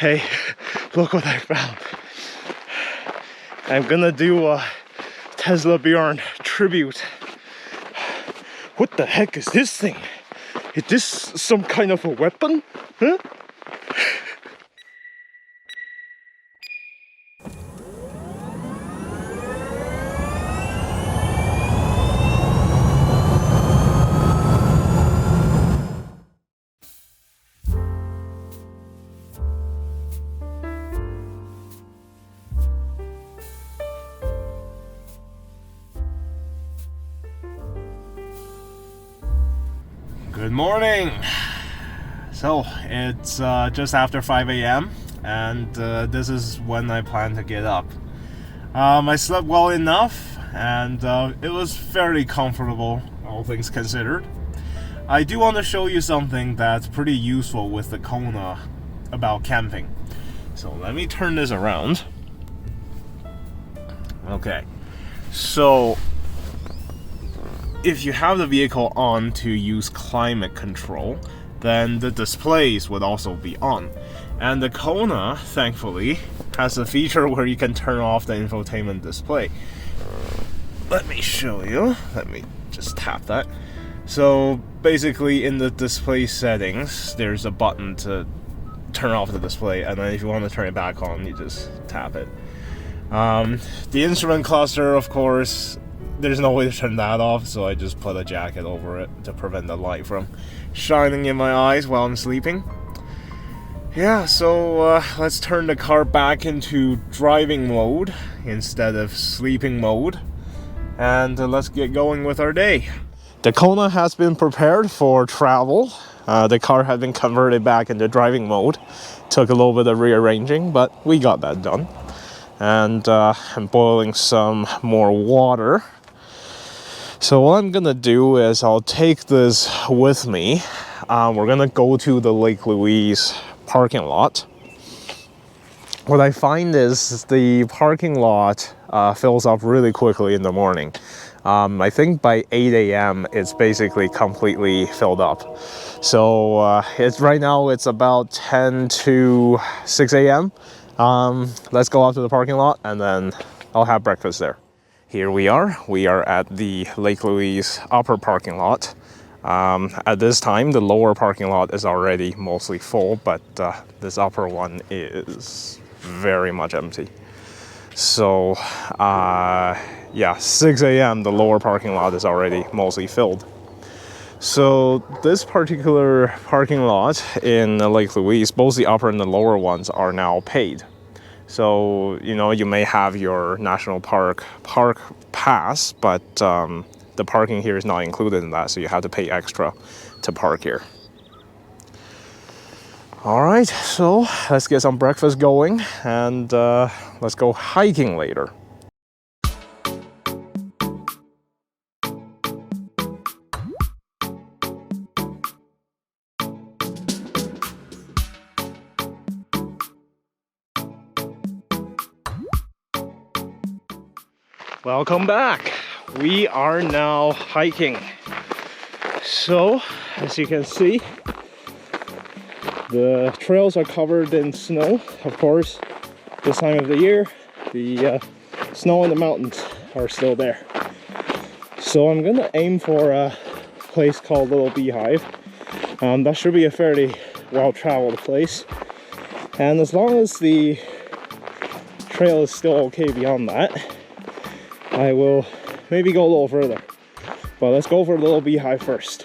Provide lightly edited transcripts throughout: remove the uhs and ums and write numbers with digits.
Hey, look what I found. I'm gonna do a Tesla Bjorn tribute. What the heck is this thing? Is this some kind of a weapon? Huh? Good morning. So it's just after 5 a.m. and this is when I plan to get up. I slept well enough and it was fairly comfortable, all things considered. I do want to show you something that's pretty useful with the Kona about camping. So let me turn this around. Okay, so if you have the vehicle on to use climate control, then the displays would also be on. And the Kona, thankfully, has a feature where you can turn off the infotainment display. Let me show you. Let me just tap that. So basically in the display settings, there's a button to turn off the display, and then if you want to turn it back on, you just tap it. The instrument cluster, of course, there's no way to turn that off, so I just put a jacket over it to prevent the light from shining in my eyes while I'm sleeping. Yeah, so let's turn the car back into driving mode instead of sleeping mode, and let's get going with our day. The Kona has been prepared for travel. The car had been converted back into driving mode. Took a little bit of rearranging, but we got that done. And I'm boiling some more water. So what I'm gonna do is I'll take this with me. We're gonna go to the Lake Louise parking lot. What I find is the parking lot fills up really quickly in the morning. I think by 8 a.m. it's basically completely filled up. So it's right now it's about 10 to 6 a.m. Let's go out to the parking lot and then I'll have breakfast there. Here we are at the Lake Louise upper parking lot. At this time, the lower parking lot is already mostly full, but this upper one is very much empty. So, yeah, 6 a.m., the lower parking lot is already mostly filled. So this particular parking lot in Lake Louise, both the upper and the lower ones are now paid. So, you know, you may have your national park pass, but the parking here is not included in that, so you have to pay extra to park here. All right, so let's get some breakfast going and let's go hiking later. Welcome back. We are now hiking. So, as you can see, the trails are covered in snow. Of course, this time of the year, the snow in the mountains are still there. So I'm gonna aim for a place called Little Beehive. That should be a fairly well-traveled place. And as long as the trail is still okay beyond that, I will maybe go a little further, but let's go for a Little Beehive first.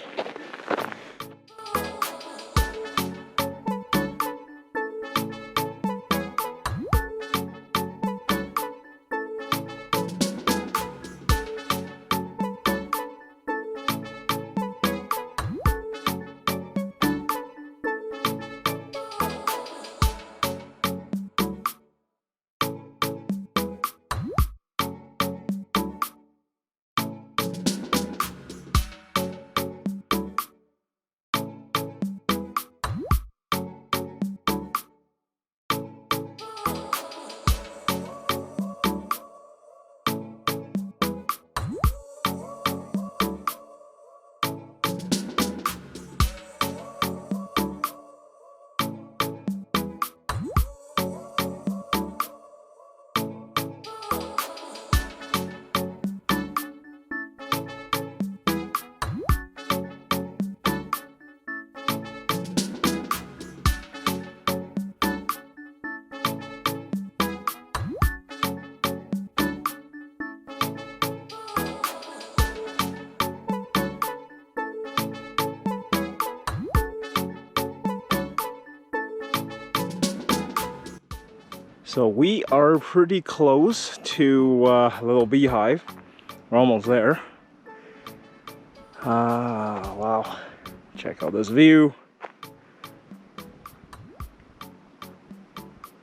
So we are pretty close to little Beehive. We're almost there. Ah, wow. Check out this view.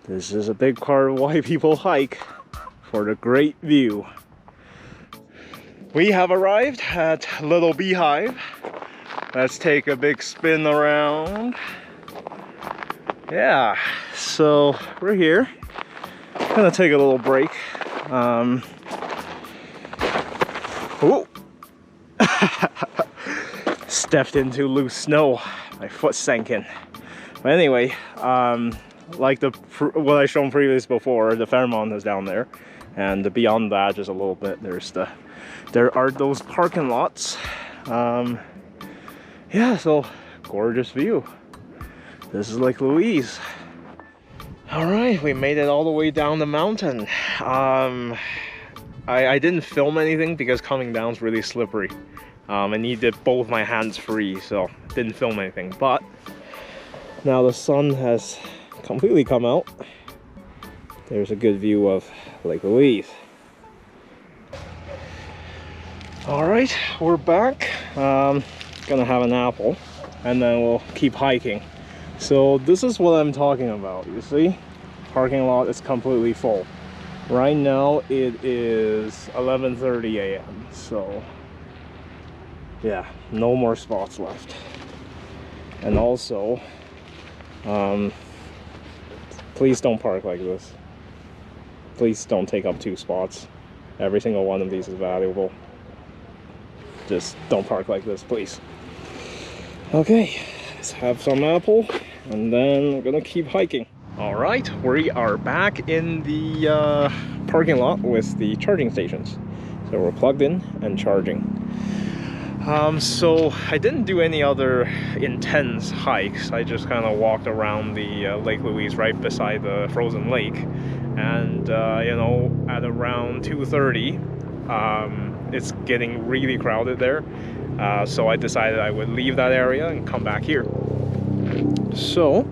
This is a big part of why people hike, for the great view. We have arrived at little Beehive. Let's take a big spin around. Yeah, so we're here. Gonna take a little break. Oh, stepped into loose snow. My foot sank in. But anyway, like what I shown previously before, the Fairmont is down there, and beyond that, just a little bit, there are those parking lots. Yeah, so gorgeous view. This is Lake Louise. All right, we made it all the way down the mountain. I didn't film anything because coming down is really slippery. I needed both my hands free, so didn't film anything. But now the sun has completely come out. There's a good view of Lake Louise. All right, we're back. Gonna have an apple, and then we'll keep hiking. So this is what I'm talking about. You see, parking lot is completely full. Right now it is 11:30 a.m. So yeah, no more spots left. And also, please don't park like this. Please don't take up 2 spots. Every single one of these is valuable. Just don't park like this, please. Okay, let's have some apple, and then we're gonna keep hiking. All right, we are back in the parking lot with the charging stations. So we're plugged in and charging. So I didn't do any other intense hikes. I just kind of walked around the Lake Louise right beside the frozen lake. And you know, at around 2:30, it's getting really crowded there. So I decided I would leave that area and come back here. So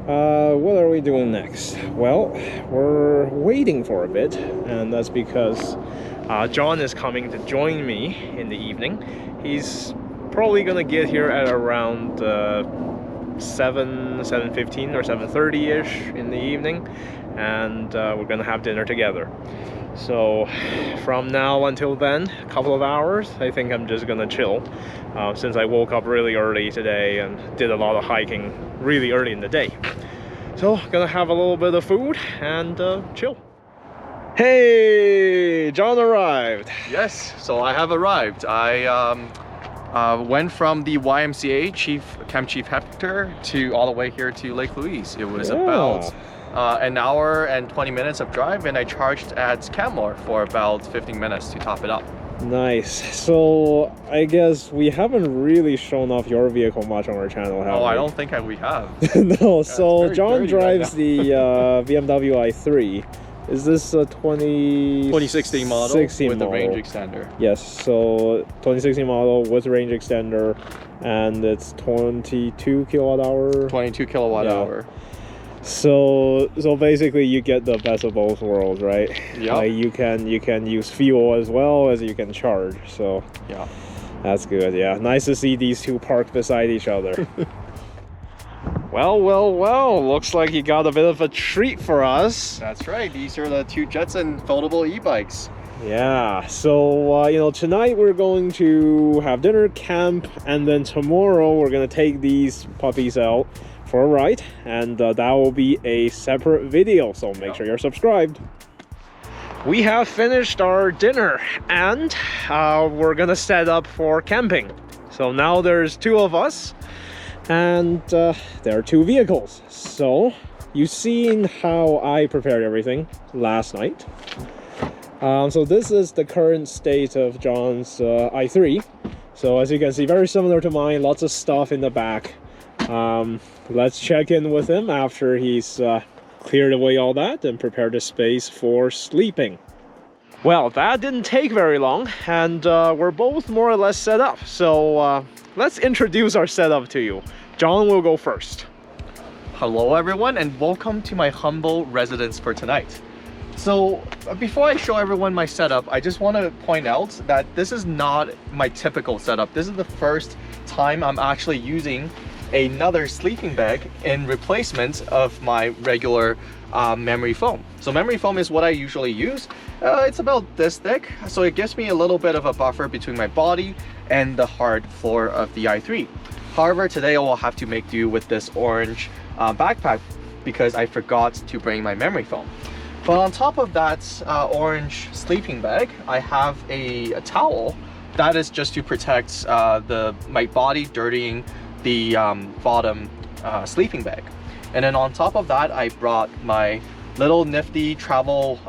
what are we doing next? Well, we're waiting for a bit, and that's because John is coming to join me in the evening. He's probably gonna get here at around 7:15 or 7:30ish in the evening, and we're gonna have dinner together. So from now until then, a couple of hours, I think I'm just gonna chill, since I woke up really early today and did a lot of hiking really early in the day. So gonna have a little bit of food and chill. Hey, John arrived. Yes, so I have arrived. I went from the YMCA Camp Chief Hector to all the way here to Lake Louise. It was about an hour and 20 minutes of drive, and I charged at Canmore for about 15 minutes to top it up. Nice. So I guess we haven't really shown off your vehicle much on our channel, have we? I don't think we have. No, so John drives the BMW i3. Is this a 2016 model with the range extender? Yes, so 2016 model with range extender, and it's 22 kilowatt hour. 22 kilowatt hour. So basically you get the best of both worlds, right? Yeah. You can use fuel as well as you can charge. So yeah, that's good. Yeah, nice to see these two parked beside each other. Well, looks like you got a bit of a treat for us. That's right, these are the 2 Jetson foldable e-bikes. Yeah, so you know, tonight we're going to have dinner, camp, and then tomorrow we're gonna take these puppies out for a ride, and that will be a separate video, so make sure you're subscribed. We have finished our dinner, and we're gonna set up for camping. So now there's 2 of us, and there are 2 vehicles. So you've seen how I prepared everything last night. So this is the current state of John's i3. So as you can see, very similar to mine, lots of stuff in the back. Let's check in with him after he's cleared away all that and prepared a space for sleeping. Well, that didn't take very long, and we're both more or less set up. So let's introduce our setup to you. John will go first. Hello everyone, and welcome to my humble residence for tonight. So before I show everyone my setup, I just want to point out that this is not my typical setup. This is the first time I'm actually using another sleeping bag in replacement of my regular memory foam. So memory foam is what I usually use. It's about this thick, so it gives me a little bit of a buffer between my body and the hard floor of the i3. However, today I will have to make do with this orange backpack because I forgot to bring my memory foam. But on top of that orange sleeping bag, I have a towel that is just to protect my body dirtying the bottom sleeping bag. And then on top of that, I brought my little nifty travel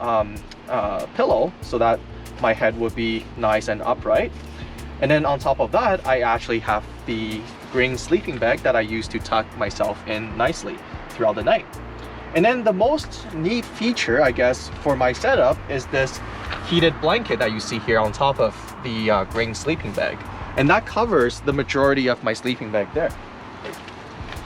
pillow so that my head would be nice and upright. And then on top of that, I actually have the green sleeping bag that I use to tuck myself in nicely throughout the night. And then the most neat feature, I guess, for my setup is this heated blanket that you see here on top of the green sleeping bag. And that covers the majority of my sleeping bag there.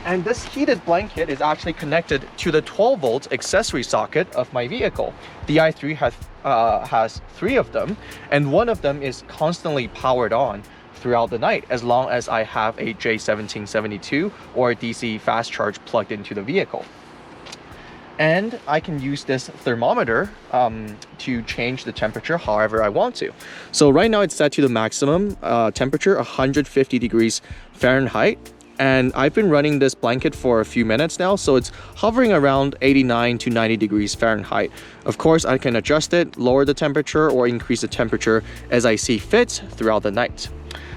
And this heated blanket is actually connected to the 12-volt accessory socket of my vehicle. The i3 has 3 of them, and one of them is constantly powered on throughout the night as long as I have a J1772 or a DC fast charge plugged into the vehicle. And I can use this thermometer to change the temperature however I want to. So right now it's set to the maximum temperature, 150 degrees Fahrenheit. And I've been running this blanket for a few minutes now, so it's hovering around 89 to 90 degrees Fahrenheit. Of course, I can adjust it, lower the temperature, or increase the temperature as I see fit throughout the night.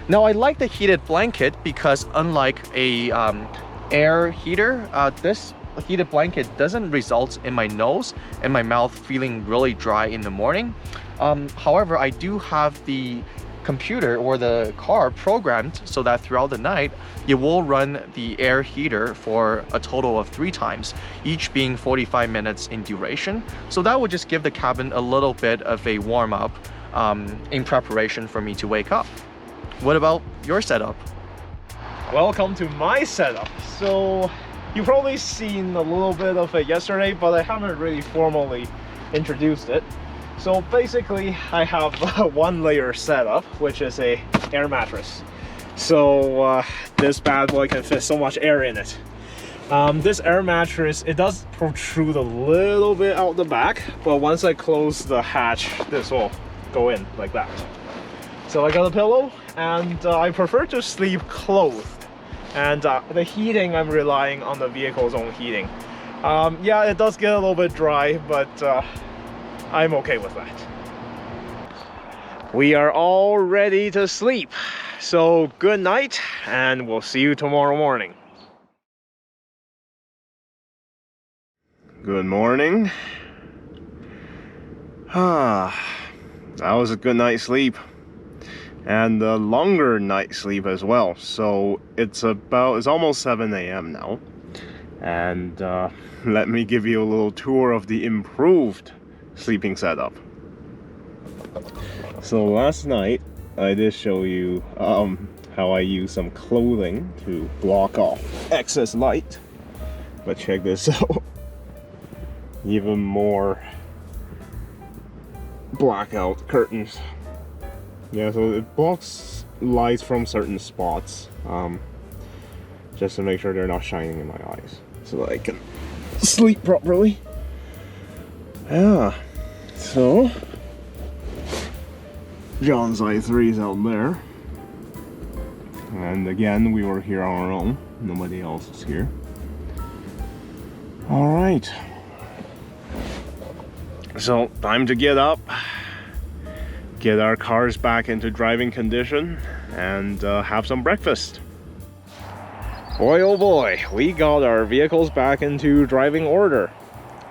Now, I like the heated blanket because unlike a air heater, this heated blanket doesn't result in my nose and my mouth feeling really dry in the morning. However, I do have the computer or the car programmed so that throughout the night it will run the air heater for a total of 3 times, each being 45 minutes in duration. So that would just give the cabin a little bit of a warm-up in preparation for me to wake up. What about your setup? Welcome to my setup. So you've probably seen a little bit of it yesterday, but I haven't really formally introduced it. So basically I have one layer setup, which is a air mattress. So this bad boy can fit so much air in it. This air mattress, it does protrude a little bit out the back, but once I close the hatch, this will go in like that. So I got a pillow, and I prefer to sleep clothed. And the heating, I'm relying on the vehicle's own heating. Yeah, it does get a little bit dry, but I'm okay with that. We are all ready to sleep. So good night, and we'll see you tomorrow morning. Good morning. That was a good night's sleep. And a longer night's sleep as well. So it's almost 7 a.m. now. And let me give you a little tour of the improved sleeping setup. So last night I did show you how I use some clothing to block off excess light. But check this out. Even more blackout curtains. Yeah, so it blocks lights from certain spots, just to make sure they're not shining in my eyes, so that I can sleep properly. Yeah, so John's i3's out there, and again we were here on our own. Nobody else is here. All right, so time to get up, get our cars back into driving condition, and have some breakfast. Boy oh boy, we got our vehicles back into driving order,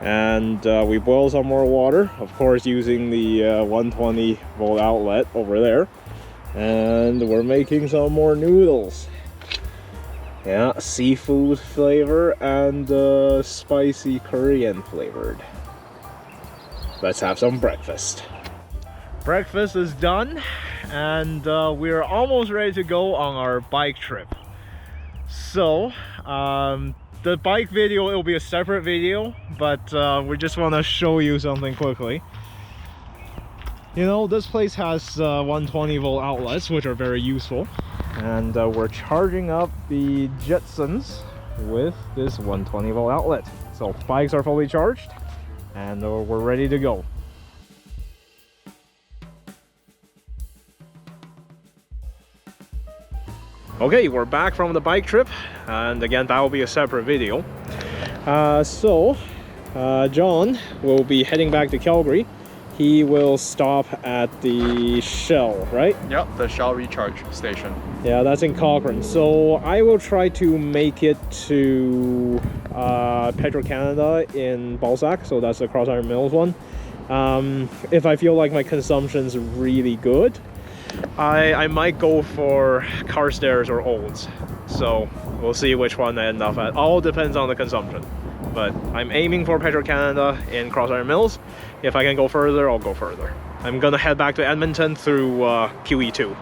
and we boiled some more water, of course using the 120 volt outlet over there, and we're making some more noodles. Yeah, seafood flavor and spicy Korean flavored. Let's have some breakfast. Breakfast is done, and we're almost ready to go on our bike trip. So the bike video, it will be a separate video, but we just want to show you something quickly. You know, this place has 120 volt outlets, which are very useful, and we're charging up the Jetsons with this 120 volt outlet. So bikes are fully charged and we're ready to go. Okay, we're back from the bike trip, and again, that will be a separate video. John will be heading back to Calgary. He will stop at the Shell, right? Yep, the Shell recharge station. Yeah, that's in Cochrane. So I will try to make it to Petro-Canada in Balzac. So that's the Cross Iron Mills one. If I feel like my consumption's really good, I might go for Carstairs or Olds. So we'll see which one I end up at. All depends on the consumption. But I'm aiming for Petro-Canada in Cross Iron Mills. If I can go further, I'll go further. I'm gonna head back to Edmonton through QE2.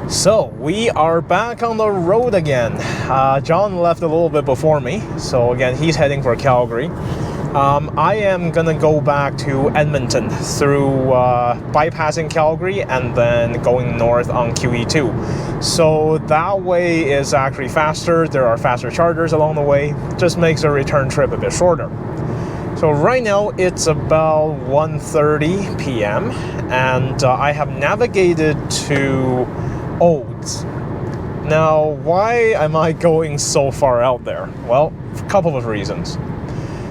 So we are back on the road again. John left a little bit before me, so again he's heading for Calgary. I am gonna go back to Edmonton through bypassing Calgary and then going north on QE2. So that way is actually faster. There are faster chargers along the way. Just makes the return trip a bit shorter. So right now it's about 1:30 p.m. and I have navigated to Olds. Now, why am I going so far out there? Well, a couple of reasons.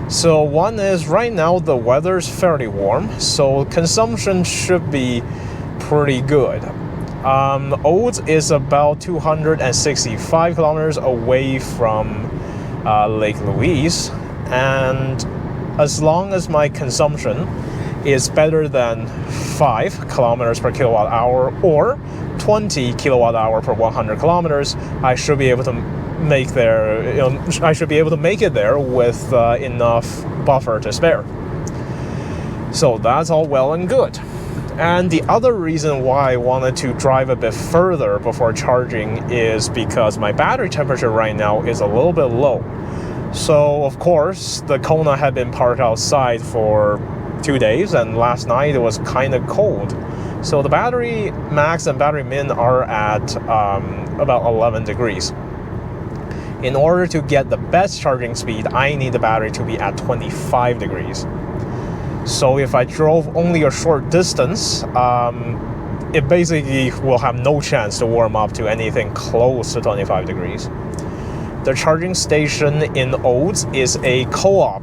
So one is right now the weather's fairly warm, so consumption should be pretty good. Olds is about 265 kilometers away from Lake Louise, and as long as my consumption is better than 5 kilometers per kilowatt hour or 20 kilowatt hour per 100 kilometers, I should be able to make I should be able to make it there with enough buffer to spare. So that's all well and good. And the other reason why I wanted to drive a bit further before charging is because my battery temperature right now is a little bit low. So of course the Kona had been parked outside for 2 days, and last night it was kind of cold. So the battery max and battery min are at about 11 degrees. In order to get the best charging speed, I need the battery to be at 25 degrees. So if I drove only a short distance, it basically will have no chance to warm up to anything close to 25 degrees. The charging station in Olds is a co-op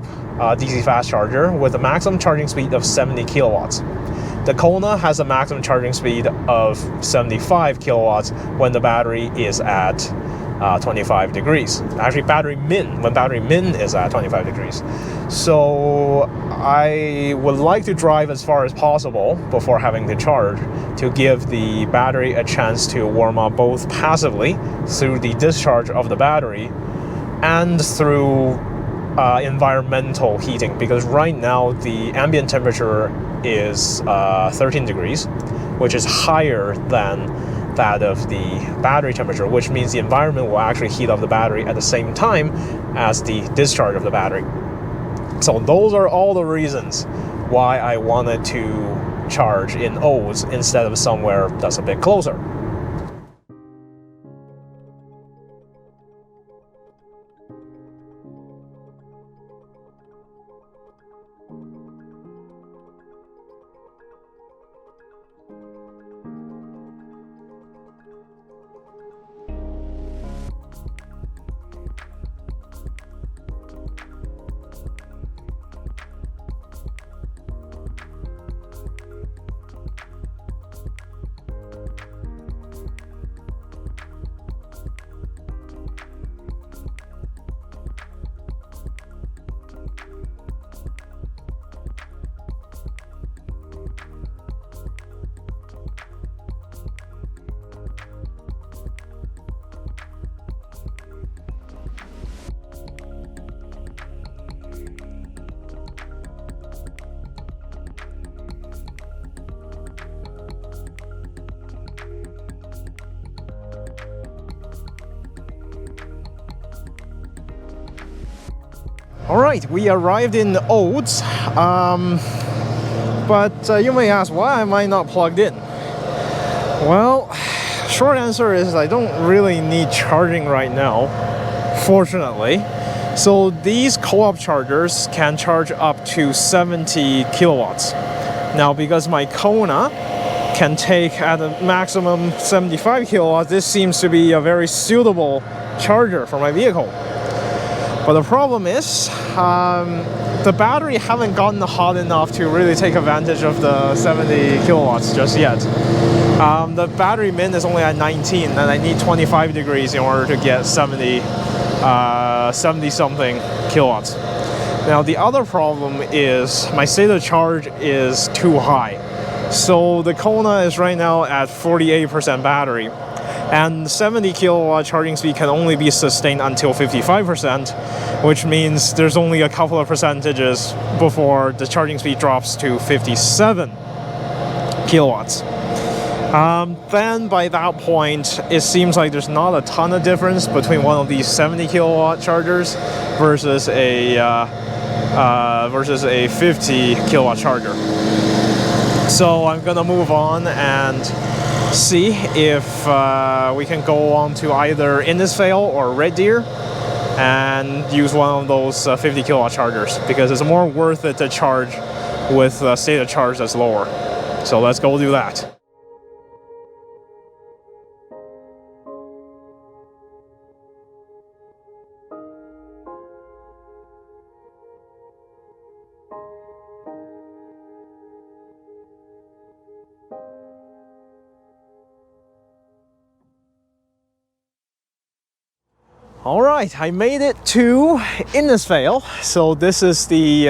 DC fast charger with a maximum charging speed of 70 kilowatts. The Kona has a maximum charging speed of 75 kilowatts when the battery is at 25 degrees. Actually, when battery min is at 25 degrees. So I would like to drive as far as possible before having to charge to give the battery a chance to warm up both passively through the discharge of the battery and through environmental heating, because right now the ambient temperature is 13 degrees, which is higher than that of the battery temperature, which means the environment will actually heat up the battery at the same time as the discharge of the battery. So those are all the reasons why I wanted to charge in Olds instead of somewhere that's a bit closer. Alright, we arrived in Oates, but you may ask, why am I not plugged in? Well, short answer is I don't really need charging right now, fortunately. So these co-op chargers can charge up to 70 kilowatts. Now, because my Kona can take at a maximum 75 kilowatts, this seems to be a very suitable charger for my vehicle. But the problem is, the battery haven't gotten hot enough to really take advantage of the 70 kilowatts just yet. The battery min is only at 19, and I need 25 degrees in order to get 70 something kilowatts. Now the other problem is my state of charge is too high. So the Kona is right now at 48% battery, and 70 kilowatt charging speed can only be sustained until 55%, which means there's only a couple of percentages before the charging speed drops to 57 kilowatts. Then by that point, it seems like there's not a ton of difference between one of these 70 kilowatt chargers versus a 50 kilowatt charger. So I'm gonna move on and see if we can go on to either Innisfail or Red Deer and use one of those 50 kilowatt chargers, because it's more worth it to charge with a state of charge that's lower. So let's go do that. All right, I made it to Innisfail. So this is the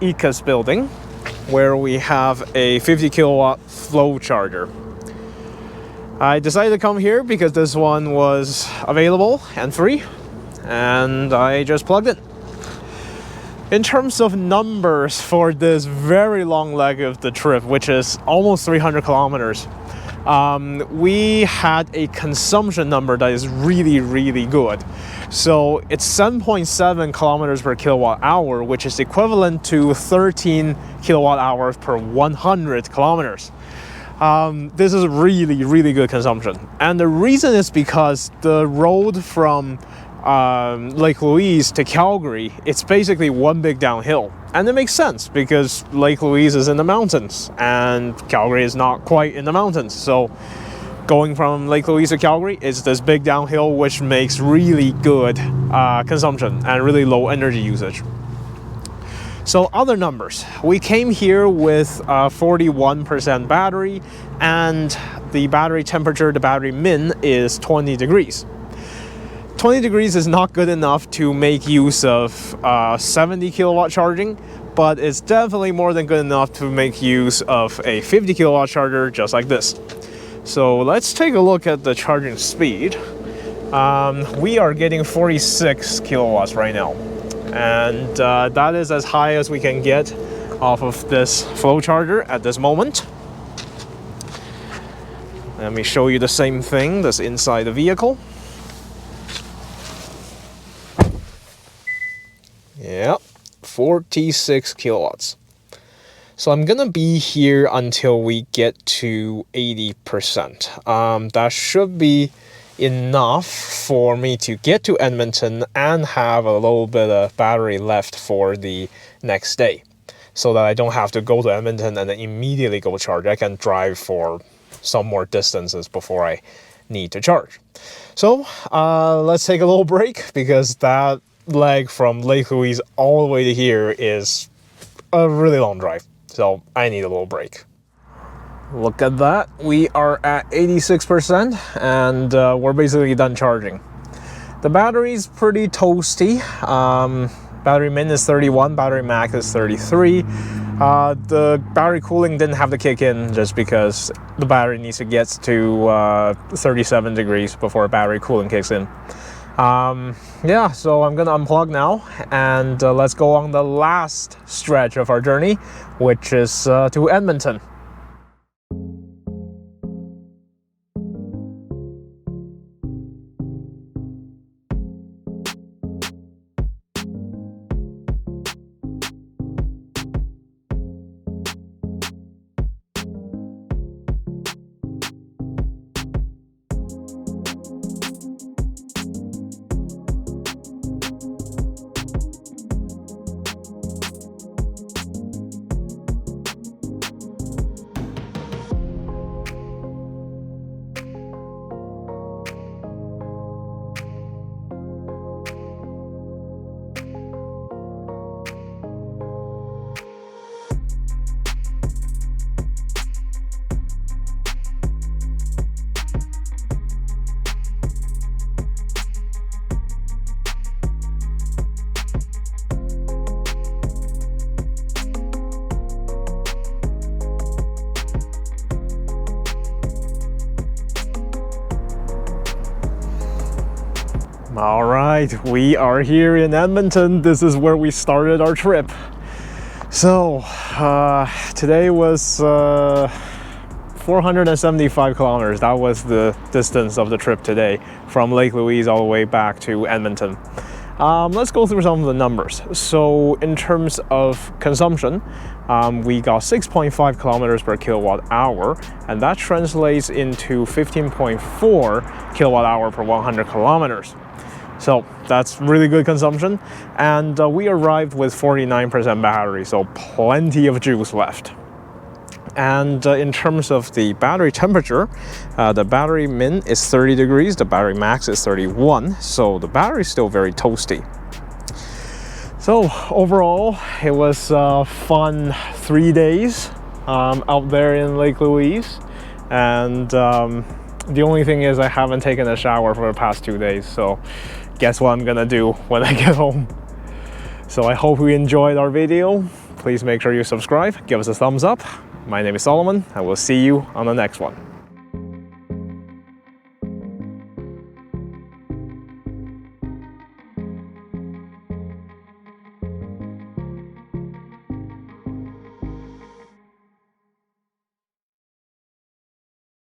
Ebikes building where we have a 50 kilowatt flow charger. I decided to come here because this one was available and free, and I just plugged it. In terms of numbers for this very long leg of the trip, which is almost 300 kilometers, we had a consumption number that is really good. So it's 7.7 kilometers per kilowatt hour, which is equivalent to 13 kilowatt hours per 100 kilometers. This is really good consumption, and the reason is because the road from Lake Louise to Calgary, it's basically one big downhill. And it makes sense because Lake Louise is in the mountains and Calgary is not quite in the mountains. So going from Lake Louise to Calgary is this big downhill, which makes really good consumption and really low energy usage. So other numbers, we came here with 41% battery, and the battery temperature, the battery min is 20 degrees. 20 degrees is not good enough to make use of 70 kilowatt charging, but it's definitely more than good enough to make use of a 50 kilowatt charger just like this. So let's take a look at the charging speed. We are getting 46 kilowatts right now, and that is as high as we can get off of this flow charger at this moment. Let me show you the same thing that's inside the vehicle. Yep, 46 kilowatts. So I'm gonna be here until we get to 80%. That should be enough for me to get to Edmonton and have a little bit of battery left for the next day, so that I don't have to go to Edmonton and then immediately go charge. I can drive for some more distances before I need to charge. So let's take a little break, because that leg from Lake Louise all the way to here is a really long drive, so I need a little break. Look at that, we are at 86% and we're basically done charging. The battery's pretty toasty. Battery min is 31, battery max is 33. The battery cooling didn't have to kick in just because the battery needs to get to 37 degrees before battery cooling kicks in. Yeah, so I'm gonna unplug now, and let's go on the last stretch of our journey, which is to Edmonton. All right, we are here in Edmonton. This is where we started our trip. So today was 475 kilometers. That was the distance of the trip today, from Lake Louise all the way back to Edmonton. Let's go through some of the numbers. So in terms of consumption, we got 6.5 kilometers per kilowatt hour, and that translates into 15.4 kilowatt hour per 100 kilometers. So that's really good consumption. And we arrived with 49% battery, so plenty of juice left. And in terms of the battery temperature, the battery min is 30 degrees, the battery max is 31, so the battery is still very toasty. So overall, it was a fun 3 days out there in Lake Louise. And the only thing is I haven't taken a shower for the past 2 days, so guess what I'm gonna do when I get home. So I hope you enjoyed our video. Please make sure you subscribe, give us a thumbs up. My name is Solomon, and we'll see you on the next one.